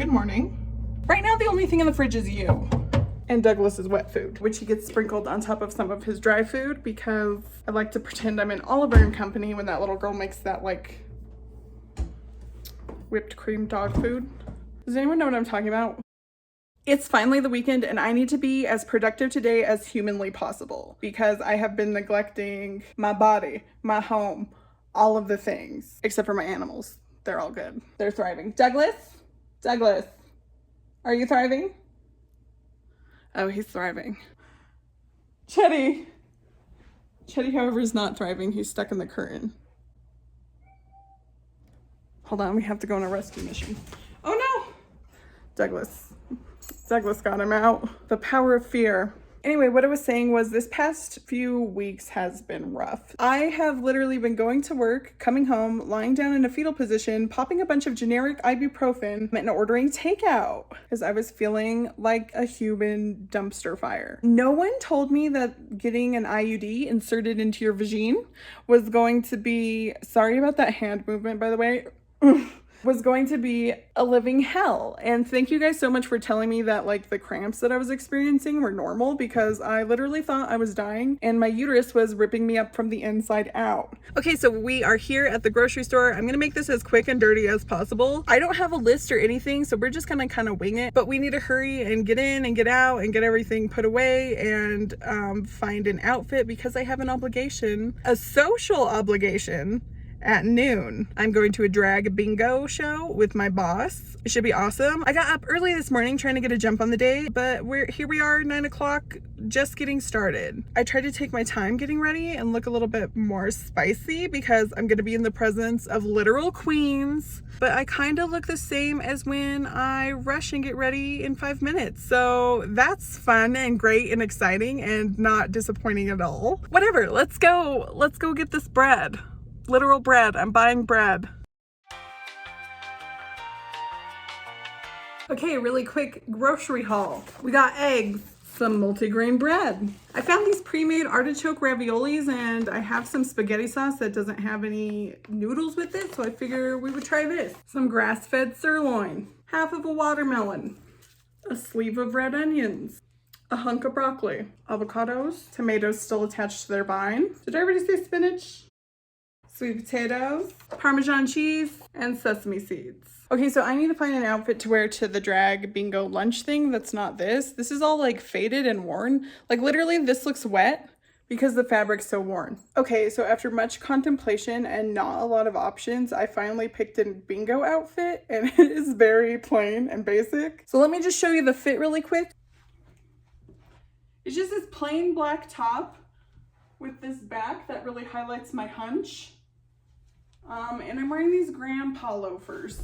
Good morning. Right now the only thing in the fridge is you. And Douglas's wet food, which he gets sprinkled on top of some of his dry food because I like to pretend I'm in Oliver and Company when that little girl makes that like whipped cream dog food. Does anyone know what I'm talking about? It's finally the weekend and I need to be as productive today as humanly possible because I have been neglecting my body, my home, all of the things, except for my animals. They're all good. They're thriving. Douglas, are you thriving? Oh, he's thriving. Chetty, however, is not thriving. He's stuck in the curtain. Hold on, we have to go on a rescue mission. Oh no! Douglas got him out. The power of fear. Anyway, what I was saying was this past few weeks has been rough. I have literally been going to work, coming home, lying down in a fetal position, popping a bunch of generic ibuprofen, and ordering takeout because I was feeling like a human dumpster fire. No one told me that getting an IUD inserted into your vagine was going to be, sorry about that hand movement, by the way, was going to be a living hell. And thank you guys so much for telling me that like the cramps that I was experiencing were normal because I literally thought I was dying and my uterus was ripping me up from the inside out. Okay, so we are here at the grocery store. I'm gonna make this as quick and dirty as possible. I don't have a list or anything, so we're just gonna kind of wing it, but we need to hurry and get in and get out and get everything put away and find an outfit because I have an obligation, a social obligation. At noon, I'm going to a drag bingo show with my boss. It should be awesome. I got up early this morning trying to get a jump on the day, but here we are, 9 o'clock, just getting started. I tried to take my time getting ready and look a little bit more spicy because I'm gonna be in the presence of literal queens, but I kind of look the same as when I rush and get ready in 5 minutes. So that's fun and great and exciting and not disappointing at all. Whatever, let's go get this bread. Literal bread. I'm buying bread. Okay, really quick grocery haul. We got eggs, some multigrain bread. I found these pre-made artichoke raviolis and I have some spaghetti sauce that doesn't have any noodles with it, so I figure we would try this. Some grass-fed sirloin, half of a watermelon, a sleeve of red onions, a hunk of broccoli, avocados, tomatoes still attached to their vine. Did I already say spinach? Sweet potatoes, Parmesan cheese, and sesame seeds. Okay, so I need to find an outfit to wear to the drag bingo lunch thing that's not this. This is all like faded and worn. Like literally this looks wet because the fabric's so worn. Okay, so after much contemplation and not a lot of options, I finally picked a bingo outfit and it is very plain and basic. So let me just show you the fit really quick. It's just this plain black top with this back that really highlights my hunch. And I'm wearing these grandpa loafers.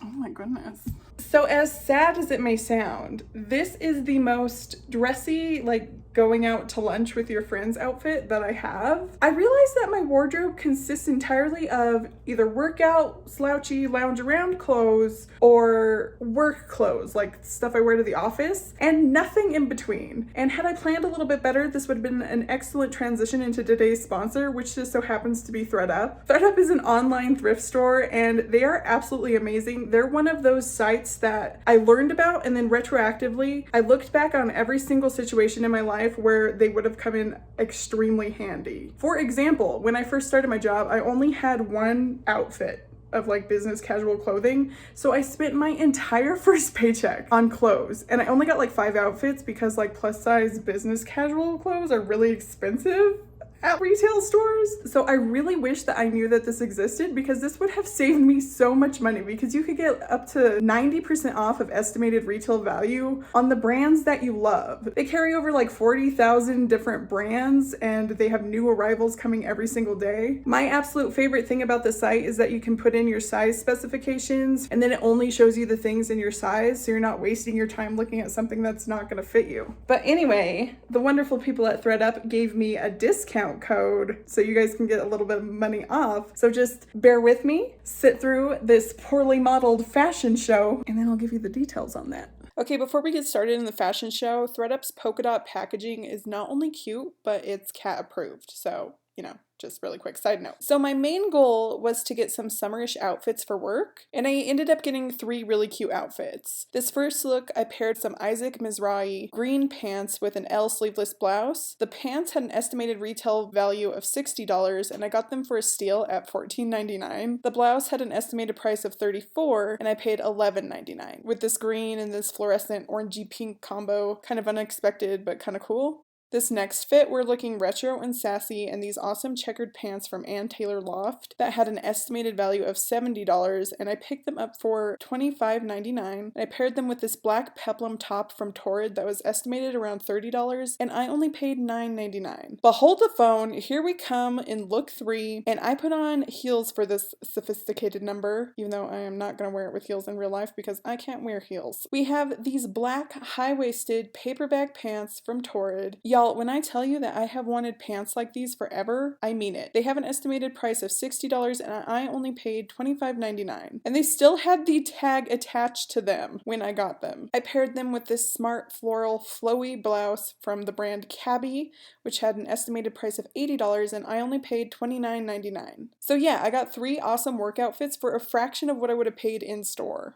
Oh my goodness. So as sad as it may sound, this is the most dressy, like going out to lunch with your friends outfit that I have. I realized that my wardrobe consists entirely of either workout, slouchy, lounge around clothes or work clothes, like stuff I wear to the office, and nothing in between. And had I planned a little bit better, this would have been an excellent transition into today's sponsor, which just so happens to be Thredup. Thredup is an online thrift store and they are absolutely amazing. They're one of those sites that I learned about and then retroactively, I looked back on every single situation in my life where they would have come in extremely handy. For example, when I first started my job, I only had one outfit of like business casual clothing. So I spent my entire first paycheck on clothes and I only got like 5 outfits because like plus size business casual clothes are really expensive at retail stores. So I really wish that I knew that this existed because this would have saved me so much money because you could get up to 90% off of estimated retail value on the brands that you love. They carry over like 40,000 different brands and they have new arrivals coming every single day. My absolute favorite thing about the site is that you can put in your size specifications and then it only shows you the things in your size so you're not wasting your time looking at something that's not going to fit you. But anyway, the wonderful people at Thredup gave me a discount code so you guys can get a little bit of money off. So just bear with me, sit through this poorly modeled fashion show, and then I'll give you the details on that. Okay, before we get started in the fashion show, Thredup's polka dot packaging is not only cute, but it's cat approved. So you know, just really quick side note. So my main goal was to get some summerish outfits for work, and I ended up getting 3 really cute outfits. This first look, I paired some Isaac Mizrahi green pants with an L sleeveless blouse. The pants had an estimated retail value of $60, and I got them for a steal at $14.99. The blouse had an estimated price of $34, and I paid $11.99. With this green and this fluorescent orangey pink combo, kind of unexpected but kind of cool. This next fit, we're looking retro and sassy in these awesome checkered pants from Ann Taylor Loft that had an estimated value of $70, and I picked them up for $25.99. And I paired them with this black peplum top from Torrid that was estimated around $30, and I only paid $9.99. Behold the phone, here we come in look 3, and I put on heels for this sophisticated number, even though I am not going to wear it with heels in real life because I can't wear heels. We have these black high-waisted paperback pants from Torrid. Y'all, when I tell you that I have wanted pants like these forever, I mean it. They have an estimated price of $60 and I only paid $25.99. And they still had the tag attached to them when I got them. I paired them with this smart floral flowy blouse from the brand Cabby, which had an estimated price of $80 and I only paid $29.99. So yeah, I got 3 awesome work outfits for a fraction of what I would have paid in store.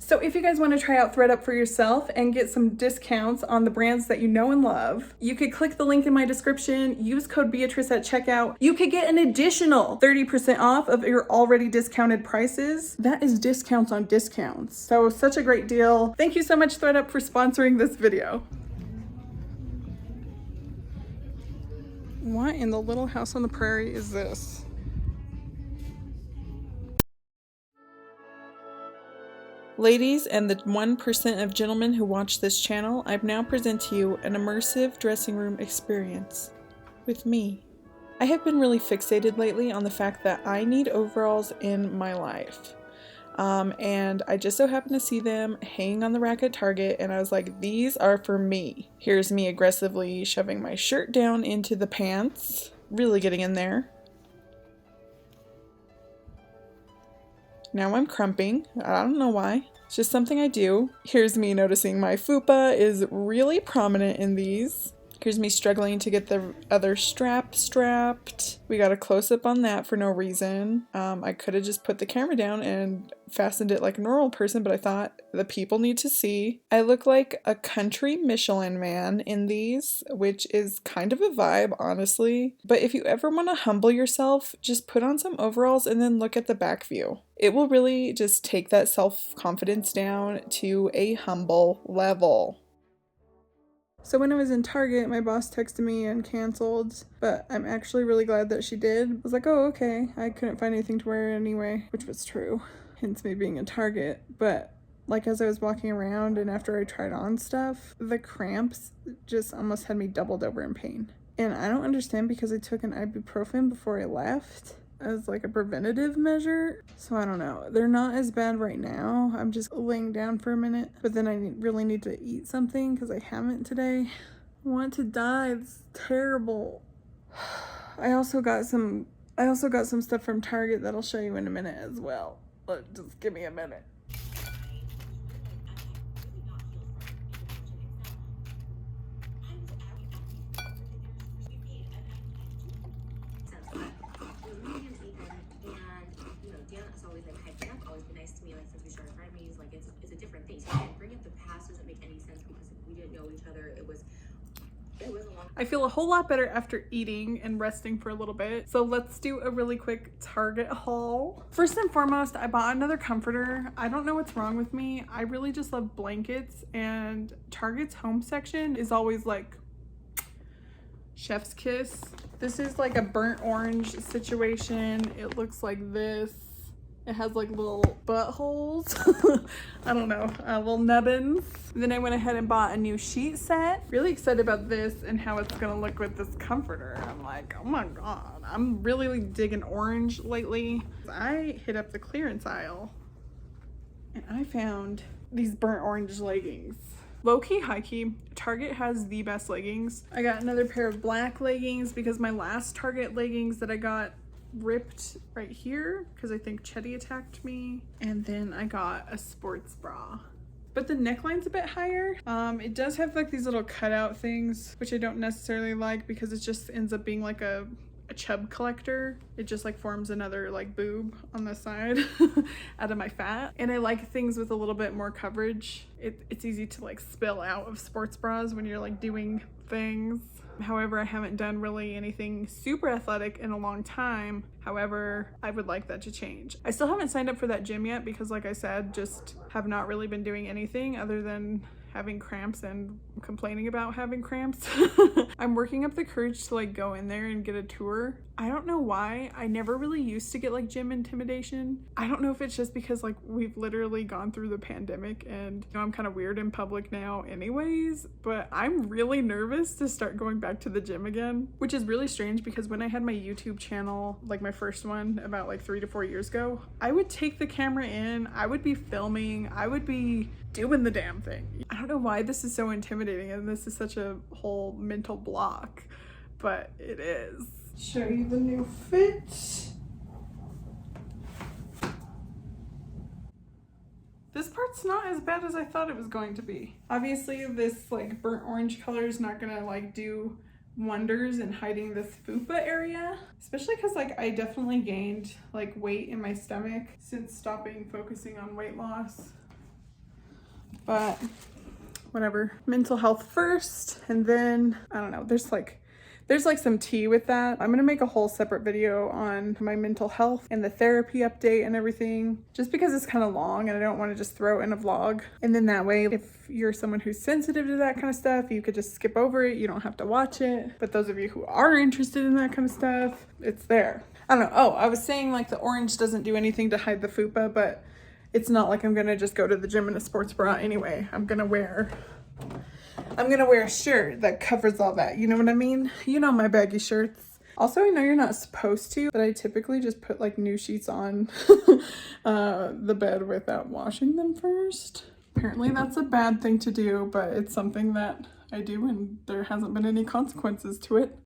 So if you guys want to try out Thredup for yourself and get some discounts on the brands that you know and love, you could click the link in my description, use code Beatrice at checkout. You could get an additional 30% off of your already discounted prices. That is discounts on discounts. So such a great deal. Thank you so much, Thredup, for sponsoring this video. What in the little house on the prairie is this? Ladies and the 1% of gentlemen who watch this channel, I now present to you an immersive dressing room experience with me. I have been really fixated lately on the fact that I need overalls in my life. And I just so happened to see them hanging on the rack at Target, and I was like, these are for me. Here's me aggressively shoving my shirt down into the pants, really getting in there. Now I'm crumping. I don't know why. It's just something I do. Here's me noticing my fupa is really prominent in these. Here's me struggling to get the other strap strapped. We got a close-up on that for no reason. I could have just put the camera down and fastened it like a normal person, but I thought the people need to see. I look like a country Michelin man in these, which is kind of a vibe, honestly. But if you ever want to humble yourself, just put on some overalls and then look at the back view. It will really just take that self-confidence down to a humble level. So when I was in Target, my boss texted me and canceled, but I'm actually really glad that she did. I was like, oh, okay. I couldn't find anything to wear anyway, which was true, hence me being in Target. But like as I was walking around and after I tried on stuff, the cramps just almost had me doubled over in pain. And I don't understand because I took an ibuprofen before I left as like a preventative measure. So I don't know. They're not as bad right now. I'm just laying down for a minute, but then I really need to eat something because I haven't today. I want to die. It's terrible. I also got some stuff from Target that I'll show you in a minute as well. Just give me a minute. I feel a whole lot better after eating and resting for a little bit. So let's do a really quick Target haul. First and foremost, I bought another comforter. I don't know what's wrong with me. I really just love blankets, and Target's home section is always like chef's kiss. This is like a burnt orange situation. It looks like this. It has like little buttholes. I don't know, little nubbins. Then I went ahead and bought a new sheet set. Really excited about this and how it's gonna look with this comforter. I'm like, oh my God. I'm really digging orange lately. I hit up the clearance aisle and I found these burnt orange leggings. Low-key, high-key, Target has the best leggings. I got another pair of black leggings because my last Target leggings that I got ripped right here because I think Chetty attacked me. And then I got a sports bra. but the neckline's a bit higher. It does have like these little cutout things, which I don't necessarily like because it just ends up being like a chub collector. It just like forms another like boob on the side out of my fat. And I like things with a little bit more coverage. It's easy to like spill out of sports bras when you're like doing things. However, I haven't done really anything super athletic in a long time. However, I would like that to change. I still haven't signed up for that gym yet because, like I said, just have not really been doing anything other than having cramps and complaining about having cramps. I'm working up the courage to like go in there and get a tour. I don't know why. I never really used to get like gym intimidation. I don't know if it's just because like we've literally gone through the pandemic and you know, I'm kind of weird in public now anyways, but I'm really nervous to start going back to the gym again, which is really strange because when I had my YouTube channel, like my first one about like 3 to 4 years ago, I would take the camera in, I would be filming, I would be doing the damn thing. I don't know why this is so intimidating and this is such a whole mental block, but it is. Show you the new fit. This part's not as bad as I thought it was going to be. Obviously this like burnt orange color is not gonna like do wonders in hiding this fupa area, especially because like I definitely gained like weight in my stomach since stopping focusing on weight loss. But whatever, mental health first, and then I don't know, there's like some tea with that. I'm gonna make a whole separate video on my mental health and the therapy update and everything, just because it's kind of long and I don't want to just throw in a vlog. And then that way, if you're someone who's sensitive to that kind of stuff, you could just skip over it. You don't have to watch it. But those of you who are interested in that kind of stuff, it's there. I don't know. Oh, I was saying like the orange doesn't do anything to hide the fupa, but it's not like I'm gonna just go to the gym in a sports bra anyway. I'm gonna wear a shirt that covers all that. You know what I mean? You know my baggy shirts. Also, I know you're not supposed to, but I typically just put like new sheets on the bed without washing them first. Apparently that's a bad thing to do, but it's something that I do and there hasn't been any consequences to it.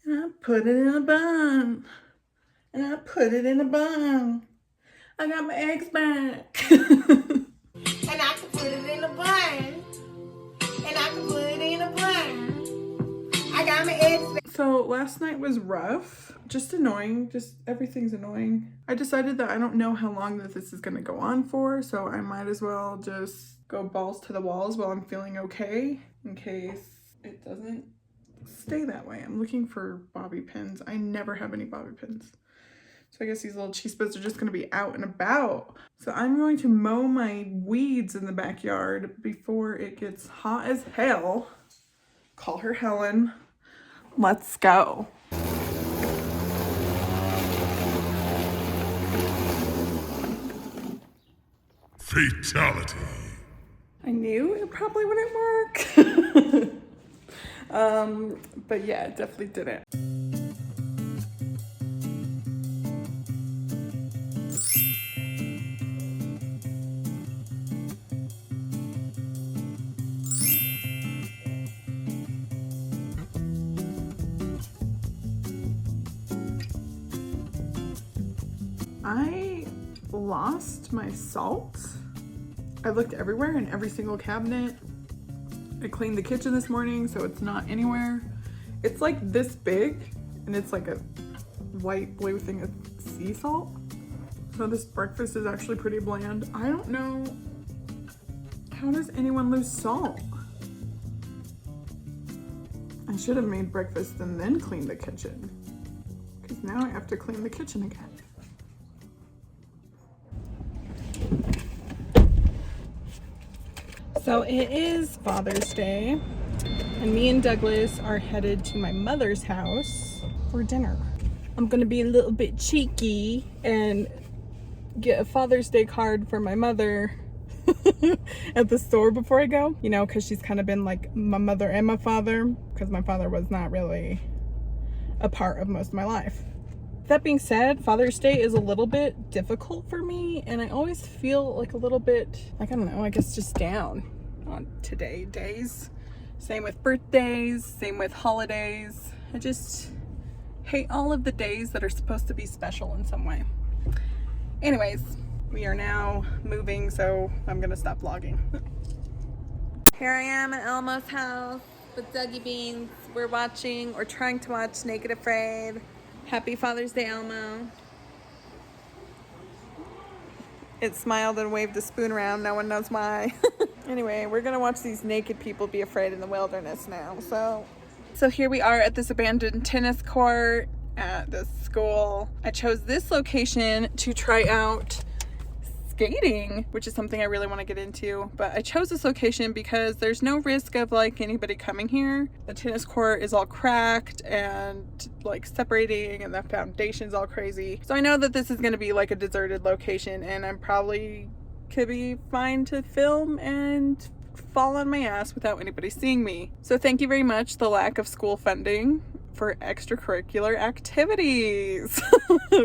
And I put it in a bun. And I put it in a bun. I got my eggs back. And I can put it in a bun. And I can put it in a bun. I got my eggs back. So last night was rough. Just annoying. Just everything's annoying. I decided that I don't know how long that this is gonna go on for, so I might as well just go balls to the walls while I'm feeling okay, in case it doesn't stay that way. I'm looking for bobby pins. I never have any bobby pins. So I guess these little chispas are just gonna be out and about. So I'm going to mow my weeds in the backyard before it gets hot as hell. Call her Helen. Let's go. Fatality. I knew it probably wouldn't work. But yeah, it definitely didn't. I lost my salt. I looked everywhere in every single cabinet. I cleaned the kitchen this morning, so it's not anywhere. It's like this big, and it's like a white blue thing of sea salt. So this breakfast is actually pretty bland. I don't know, how does anyone lose salt? I should have made breakfast and then cleaned the kitchen. Because now I have to clean the kitchen again. So it is Father's Day, and me and Douglas are headed to my mother's house for dinner. I'm gonna be a little bit cheeky and get a Father's Day card for my mother at the store before I go, you know, because she's kind of been like my mother and my father, because my father was not really a part of most of my life. That being said, Father's Day is a little bit difficult for me, and I always feel like a little bit, like, I don't know, I guess just down on today days. Same with birthdays, same with holidays. I just hate all of the days that are supposed to be special in some way. Anyways, we are now moving, so I'm gonna stop vlogging. Here I am at Elmo's house with Dougie Beans. We're watching, or trying to watch, Naked Afraid. Happy Father's Day, Elmo. It smiled and waved a spoon around, no one knows why. Anyway, we're gonna watch these naked people be afraid in the wilderness now. So here we are at this abandoned tennis court at this school. I chose this location to try out skating, which is something I really want to get into, but I chose this location because there's no risk of like anybody coming here. The tennis court is all cracked and like separating, and the foundation's all crazy. So I know that this is going to be like a deserted location, and I'm probably could be fine to film and fall on my ass without anybody seeing me. So thank you very much, the lack of school funding, for extracurricular activities.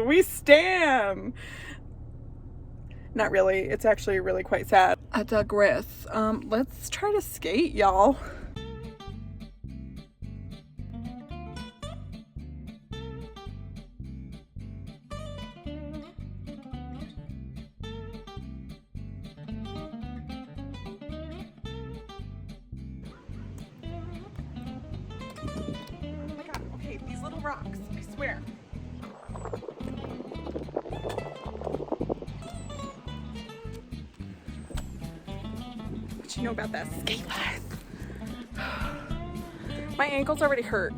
We stan. Not really. It's actually really quite sad. I digress. Let's try to skate, y'all. Oh my god, okay, these little rocks, I swear. What you know about that skate life? My ankle's already hurt.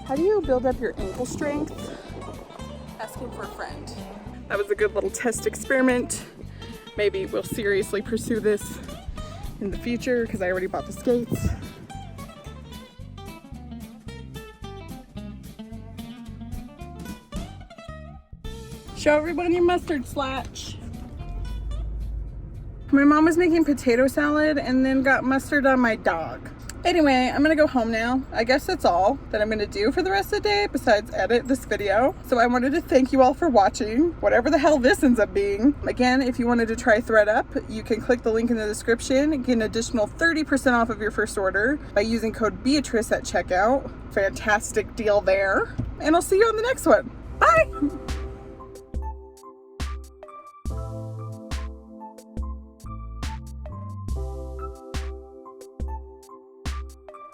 How do you build up your ankle strength? Asking for a friend. That was a good little test experiment. Maybe we'll seriously pursue this in the future because I already bought the skates. Show everyone your mustard slatch. My mom was making potato salad and then got mustard on my dog. Anyway, I'm gonna go home now. I guess that's all that I'm gonna do for the rest of the day besides edit this video. So I wanted to thank you all for watching, whatever the hell this ends up being. Again, if you wanted to try Thredup, you can click the link in the description, get an additional 30% off of your first order by using code Beatrice at checkout. Fantastic deal there. And I'll see you on the next one. Bye!